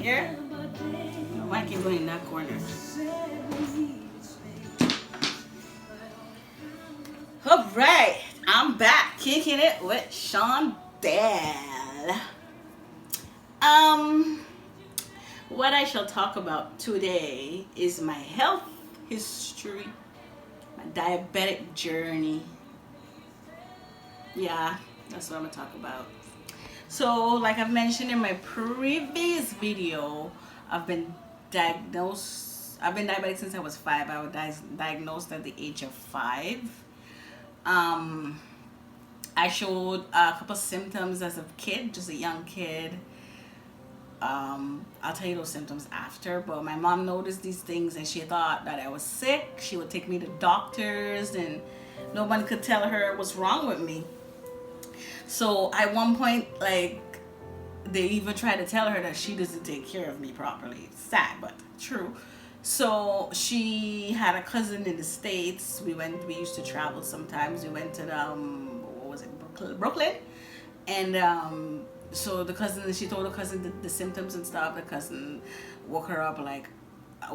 Here? Why keep going in that corner? Alright, I'm back kicking it with Sean Dell. What I shall talk about today is my health history, my diabetic journey. Yeah, that's what I'm gonna talk about. So, like I've mentioned in my previous video, I've been diabetic since I was 5. I was diagnosed at the age of 5. I showed a couple symptoms as a kid, just a young kid. I'll tell you those symptoms after, but my mom noticed these things and she thought that I was sick. She would take me to doctors and no one could tell her what's wrong with me. So at one point, like, they even tried to tell her that she doesn't take care of me properly. Sad, but true. So she had a cousin in the States. We used to travel sometimes. We went to what was it, Brooklyn? And so the cousin, she told the cousin the symptoms and stuff. The cousin woke her up like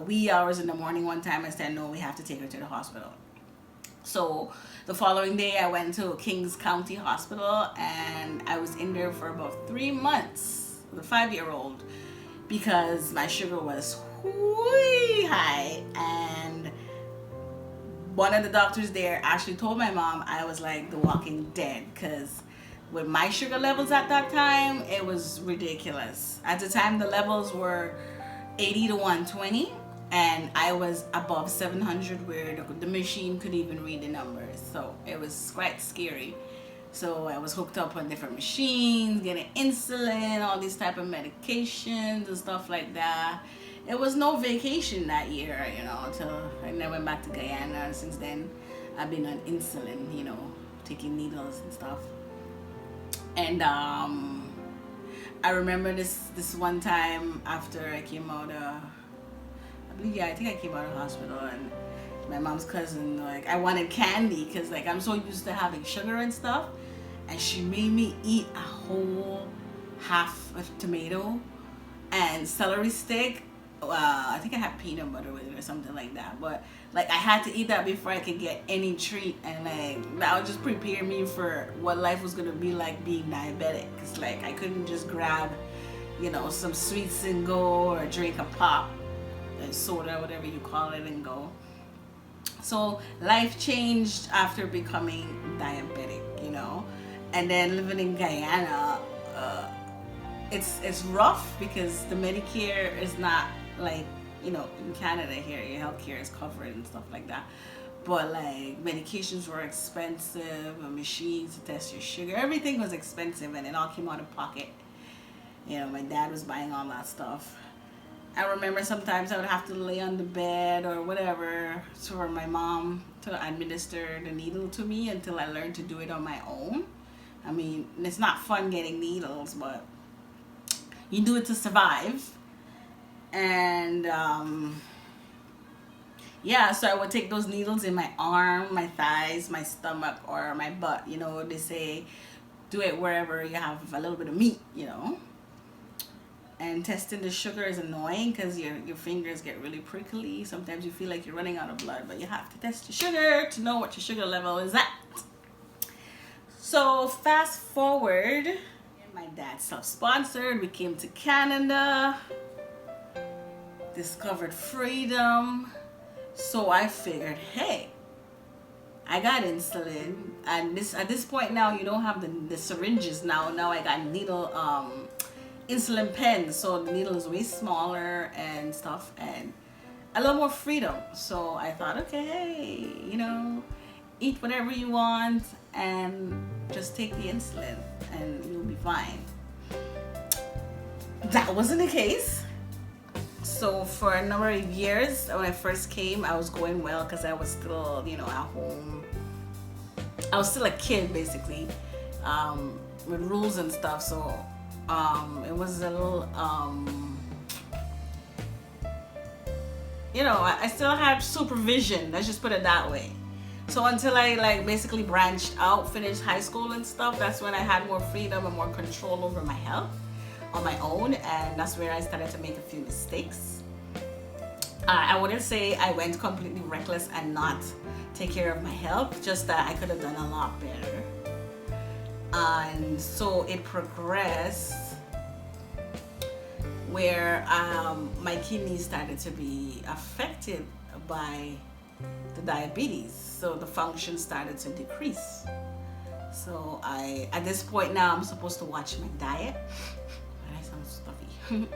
wee hours in the morning one time and said, no, we have to take her to the hospital. So the following day I went to Kings County Hospital and I was in there for about 3 months with a 5-year-old because my sugar was way high. And one of the doctors there actually told my mom I was like the walking dead, because with my sugar levels at that time, it was ridiculous. At the time, the levels were 80 to 120, and I was above 700 where the machine could even read the numbers. So it was quite scary. So I was hooked up on different machines, getting insulin, all these type of medications and stuff like that. It was no vacation that year, until I never went back to Guyana. And since then, I've been on insulin, taking needles and stuff. And I remember this one time after I came out of, I think I came out of hospital, and my mom's cousin, like, I wanted candy because, like, I'm so used to having sugar and stuff, and she made me eat a whole half of tomato and celery stick. I think I had peanut butter with it or something like that, but like I had to eat that before I could get any treat, and like that would just prepare me for what life was gonna be like being diabetic. Cause like I couldn't just grab, some sweets and go, or drink a pop, a soda, whatever you call it, and go. So life changed after becoming diabetic, and then living in Guyana. It's rough because the Medicare is not like, in Canada here, your healthcare is covered and stuff like that. But like medications were expensive, machines to test your sugar, everything was expensive, and it all came out of pocket. My dad was buying all that stuff. I remember sometimes I would have to lay on the bed or whatever for my mom to administer the needle to me until I learned to do it on my own. I mean, it's not fun getting needles, but you do it to survive. And so I would take those needles in my arm, my thighs, my stomach, or my butt. They say do it wherever you have a little bit of meat, And testing the sugar is annoying because your fingers get really prickly. Sometimes you feel like you're running out of blood, but you have to test your sugar to know what your sugar level is at. So fast forward, my dad self-sponsored. We came to Canada, discovered freedom. So I figured, hey, I got insulin, and at this point now you don't have the syringes. Now I got needle insulin pens, so the needle is way smaller and stuff, and a little more freedom. So I thought, okay, hey, eat whatever you want and just take the insulin and you'll be fine. That wasn't the case. So for a number of years, when I first came, I was going well because I was still, at home. I was still a kid, basically, with rules and stuff. So it was a little, I still had supervision. Let's just put it that way. So until I basically branched out, finished high school and stuff, that's when I had more freedom and more control over my health. on my own, and that's where I started to make a few mistakes. I wouldn't say I went completely reckless and not take care of my health, just that I could have done a lot better. And so it progressed where my kidneys started to be affected by the diabetes, so the function started to decrease. So at this point now, I'm supposed to watch my diet. I sound stuffy.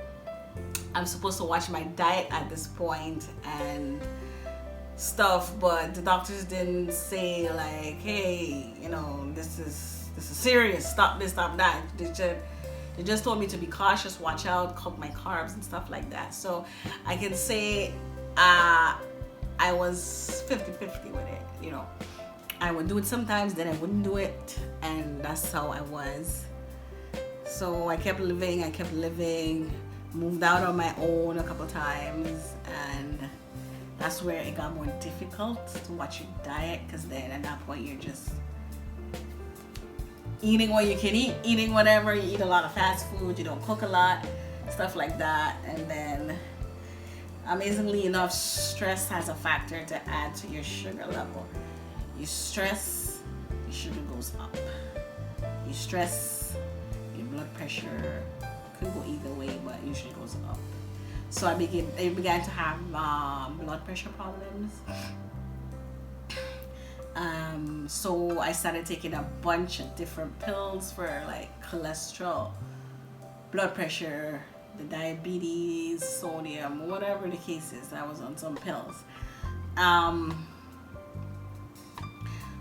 I'm supposed to watch my diet at this point and stuff, but the doctors didn't say like, hey, you know, this is serious, stop this, stop that. They just told me to be cautious, watch out, cook my carbs and stuff like that. So I can say I was 50-50 with it, you know. I would do it sometimes, then I wouldn't do it, and that's how I was. So I kept living, moved out on my own a couple times, and that's where it got more difficult to watch your diet, because then at that point you're just eating what you can eat, eating whatever. You eat a lot of fast food, you don't cook a lot, stuff like that. And then amazingly enough, stress has a factor to add to your sugar level. You stress, your sugar goes up. You stress, your blood pressure could go either way, but usually goes up. So I began to have blood pressure problems. So I started taking a bunch of different pills for like cholesterol, blood pressure, the diabetes, sodium, whatever the case is. I was on some pills.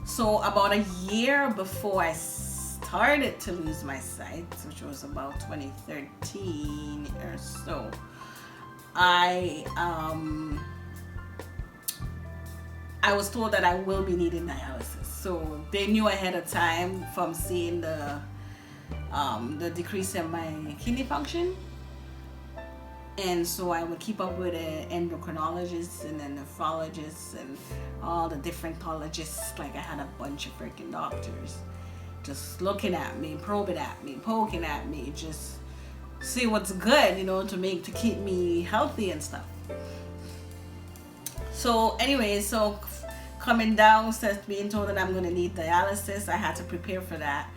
So about a year before I started to lose my sight, which was about 2013 or so, I was told that I will be needing dialysis. So they knew ahead of time from seeing the decrease in my kidney function. And so I would keep up with an endocrinologist and a nephrologist and all the different pathologists. Like I had a bunch of freaking doctors just looking at me, probing at me, poking at me, just see what's good, you know, to keep me healthy and stuff. So anyway, so coming down, being told that I'm going to need dialysis, I had to prepare for that.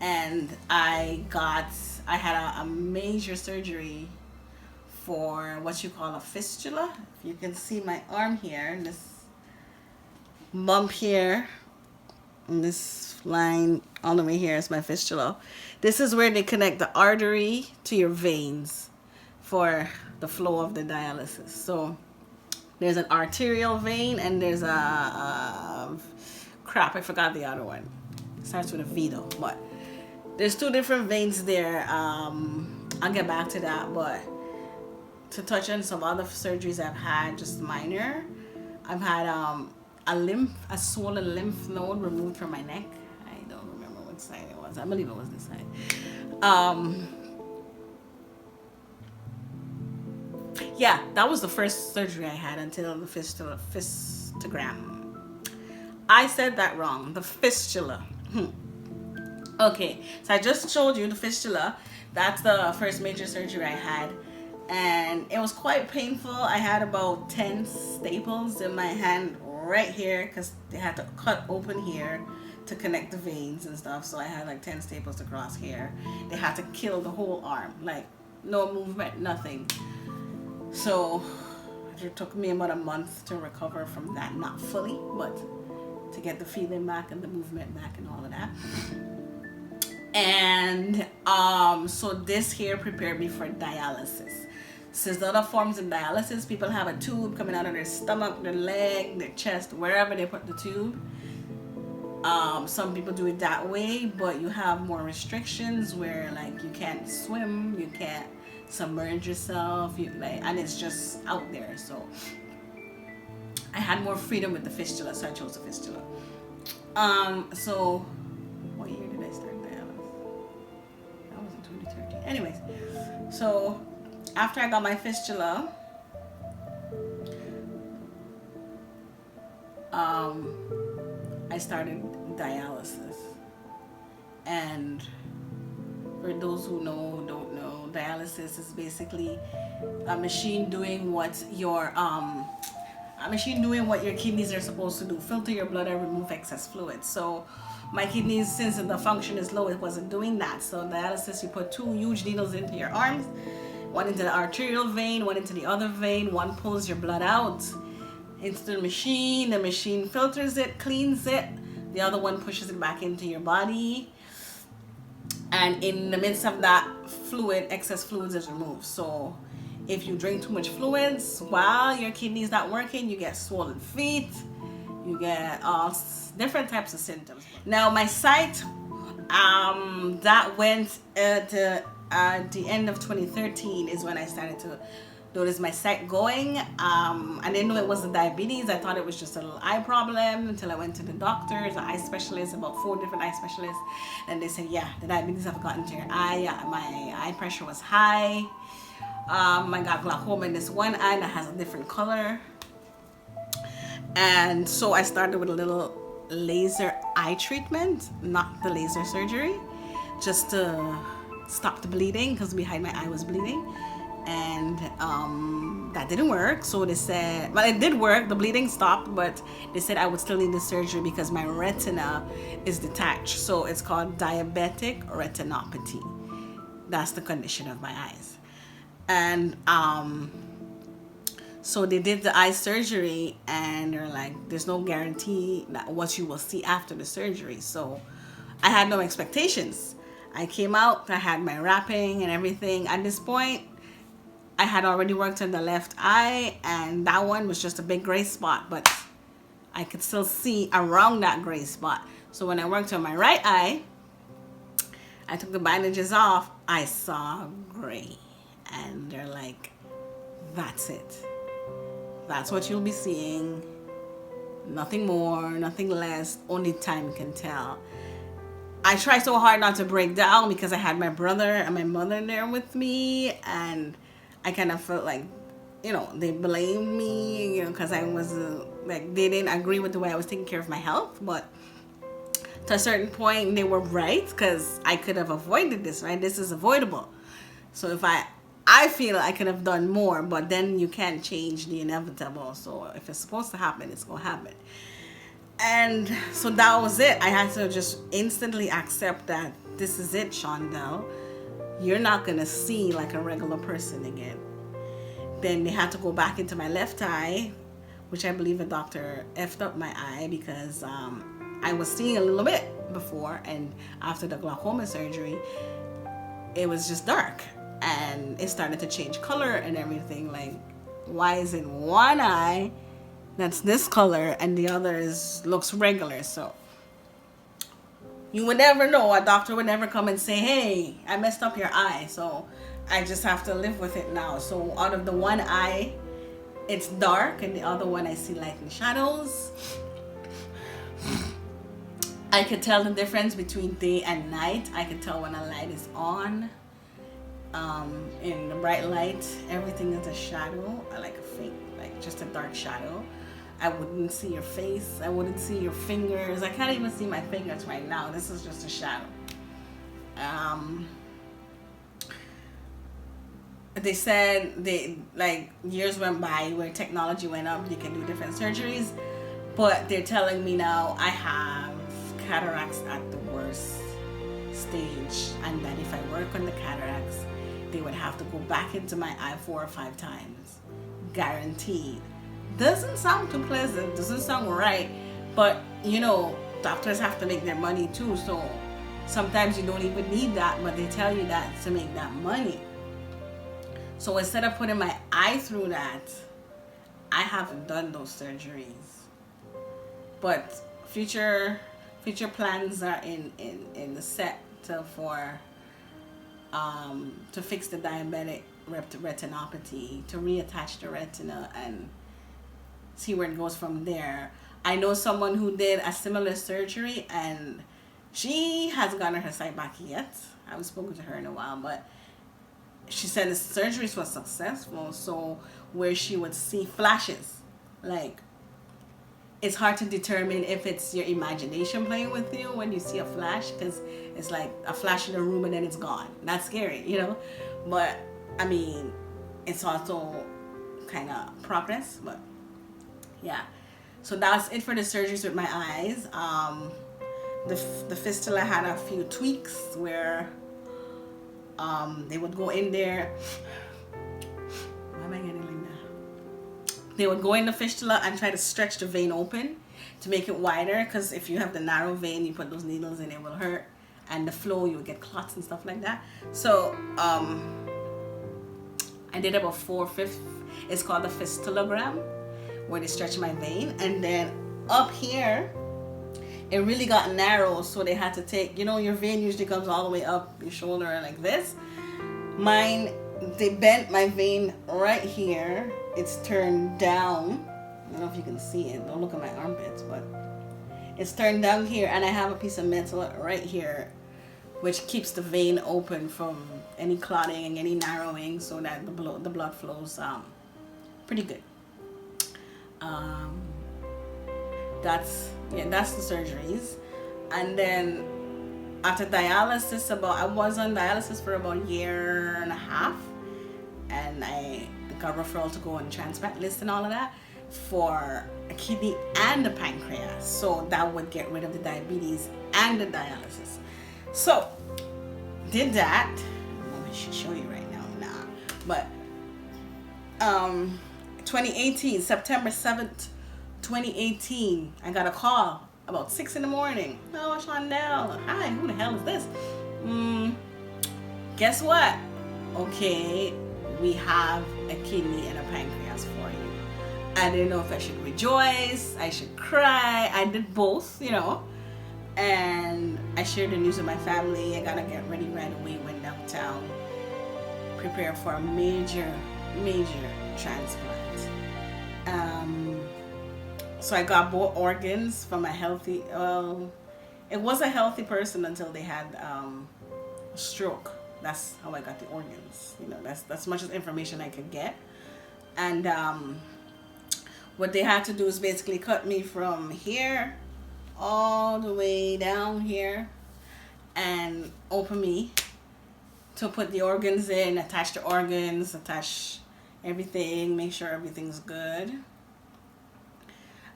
And I had a major surgery for what you call a fistula. If you can see my arm here, this bump here, and this line all the way here is my fistula. This is where they connect the artery to your veins for the flow of the dialysis. So there's an arterial vein and there's crap, I forgot the other one. It starts with a V though, but there's two different veins there. I'll get back to that, but to touch on some other surgeries I've had, just minor. I've had a swollen lymph node removed from my neck. I don't remember what side it was. I believe it was this side. Yeah, that was the first surgery I had until the fistogram. I said that wrong. The fistula. Okay, so I just showed you the fistula. That's the first major surgery I had. And it was quite painful. I had about 10 staples in my hand right here because they had to cut open here to connect the veins and stuff. So I had like 10 staples across here. They had to kill the whole arm, like no movement, nothing. So it took me about a month to recover from that, not fully, but to get the feeling back and the movement back and all of that. And so this here prepared me for dialysis. So there's other forms of dialysis. People have a tube coming out of their stomach, their leg, their chest, wherever they put the tube. Some people do it that way, but you have more restrictions where like you can't swim, you can't submerge yourself, and it's just out there. So I had more freedom with the fistula, so I chose the fistula. So what year did I start dialysis? That was in 2013. Anyways, so after I got my fistula, I started dialysis. And for those who don't know, dialysis is basically a machine doing what your kidneys are supposed to do: filter your blood and remove excess fluid. So my kidneys, since the function is low, it wasn't doing that. So dialysis, you put two huge needles into your arms, one into the arterial vein, one into the other vein. One pulls your blood out into the machine. The machine filters it, cleans it. The other one pushes it back into your body. And in the midst of that, excess fluids is removed. So if you drink too much fluids while your kidney's not working, you get swollen feet, you get all different types of symptoms. Now my sight, that went at the end of 2013 is when I started to notice my sight going. I didn't know it was the diabetes. I thought it was just a little eye problem until I went to the doctors, an eye specialist, about 4 different eye specialists, and they said, yeah, the diabetes have gotten to your eye. My eye pressure was high. I got glaucoma in this one eye that has a different color. And so I started with a little laser eye treatment, not the laser surgery, just to stop the bleeding, because behind my eye was bleeding. And that didn't work. So they said, well, it did work, the bleeding stopped, but they said I would still need the surgery because my retina is detached. So it's called diabetic retinopathy. That's the condition of my eyes. And so they did the eye surgery, and they're like, there's no guarantee that what you will see after the surgery. So I had no expectations. I came out, I had my wrapping and everything. At this point, I had already worked on the left eye, and that one was just a big gray spot, but I could still see around that gray spot. So when I worked on my right eye, I took the bandages off, I saw gray. And they're like, that's it. That's what you'll be seeing. Nothing more, nothing less. Only time can tell. I tried so hard not to break down because I had my brother and my mother there with me, and I kind of felt like, they blamed me, because I was like, they didn't agree with the way I was taking care of my health. But to a certain point, they were right, because I could have avoided this, right? This is avoidable. So if I feel I could have done more, but then you can't change the inevitable. So if it's supposed to happen, it's going to happen. And so that was it. I had to just instantly accept that this is it, Shondell. You're not going to see like a regular person again. Then they had to go back into my left eye, which I believe a doctor effed up my eye, because I was seeing a little bit before, and after the glaucoma surgery, it was just dark. And it started to change color and everything. Like, why is it one eye that's this color and the other looks regular? So you would never know. A doctor would never come and say, hey, I messed up your eye. So I just have to live with it now. So out of the one eye, it's dark, and the other one I see light and shadows. I could tell the difference between day and night. I could tell when a light is on. In the bright light, everything is a shadow, like a fake, like just a dark shadow. I wouldn't see your face, I wouldn't see your fingers. I can't even see my fingers right now. This is just a shadow. They said years went by where technology went up, you can do different surgeries, but they're telling me now I have cataracts at the worst stage, and that if I work on the cataracts, they would have to go back into my eye 4 or 5 times, guaranteed. Doesn't sound too pleasant, doesn't sound right, but doctors have to make their money too, so sometimes you don't even need that, but they tell you that to make that money. So instead of putting my eye through that, I haven't done those surgeries. But future plans are in the set to fix the diabetic retinopathy, to reattach the retina and see where it goes from there. I know someone who did a similar surgery, and she hasn't gotten her sight back yet. I haven't spoken to her in a while, but she said the surgeries was successful. So where she would see flashes, like it's hard to determine if it's your imagination playing with you when you see a flash, because it's like a flash in the room and then it's gone. That's scary, you know. But I mean, it's also kind of progress. But yeah, so that's it for the surgeries with my eyes. The fistula had a few tweaks where they would go in there. Why am I getting like that? They would go in the fistula and try to stretch the vein open to make it wider, because if you have the narrow vein, you put those needles in, it will hurt, and the flow, you will get clots and stuff like that. So I did about 4/5. It's called the fistulogram, where they stretch my vein, and then up here it really got narrow, so they had to take, you know, your vein usually comes all the way up your shoulder like this. Mine, they bent my vein right here. It's turned down. I don't know if you can see it. Don't look at my armpits, but it's turned down here, and I have a piece of metal right here, which keeps the vein open from any clotting and any narrowing, so that the blood flows pretty good. That's the surgeries. And then after dialysis, I was on dialysis for about a year and a half, and I got referral to go on transplant list and all of that for a kidney and a pancreas, so that would get rid of the diabetes and the dialysis. So did that. I should show you right now. But 2018, September 7th, 2018, I got a call about 6 in the morning. Oh, Shondell, hi, who the hell is this? Guess what? Okay, we have a kidney and a pancreas for you. I didn't know if I should rejoice, I should cry. I did both, you know. And I shared the news with my family. I gotta get ready right away, went downtown, prepare for a major transplant. So I got both organs from a healthy, it was a healthy person until they had a stroke. That's how I got the organs. You know, that's as much as information I could get. And what they had to do is basically cut me from here all the way down here and open me to put the organs in, attach the organs, attach everything, make sure everything's good.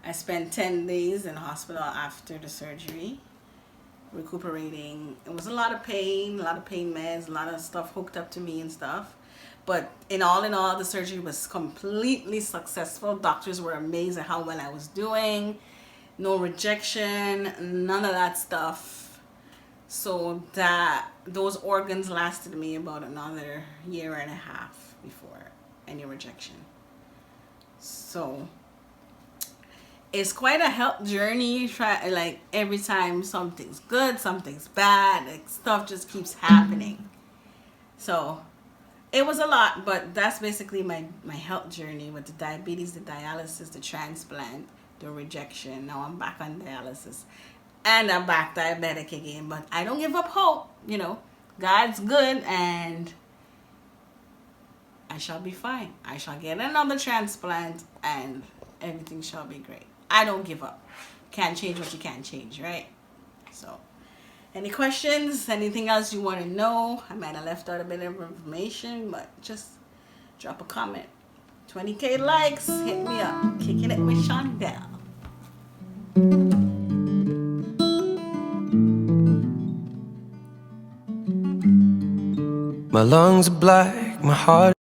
I spent 10 days in the hospital after the surgery, recuperating. It was a lot of pain meds, a lot of stuff hooked up to me and stuff. But in all, the surgery was completely successful. Doctors were amazed at how well I was doing. No rejection, none of that stuff. So those organs lasted me about another year and a half before any rejection. So it's quite a health journey. You try, like, every time something's good, something's bad, like, stuff just keeps happening. So it was a lot, but that's basically my health journey with the diabetes, the dialysis, the transplant, the rejection. Now I'm back on dialysis, and I'm back diabetic again, but I don't give up hope. You know, God's good, and I shall be fine. I shall get another transplant, and everything shall be great. I don't give up. Can't change what you can't change, right? So, any questions? Anything else you want to know? I might have left out a bit of information, but just drop a comment. 20K likes, hit me up. Kicking it with Shondell. My lungs are black, my heart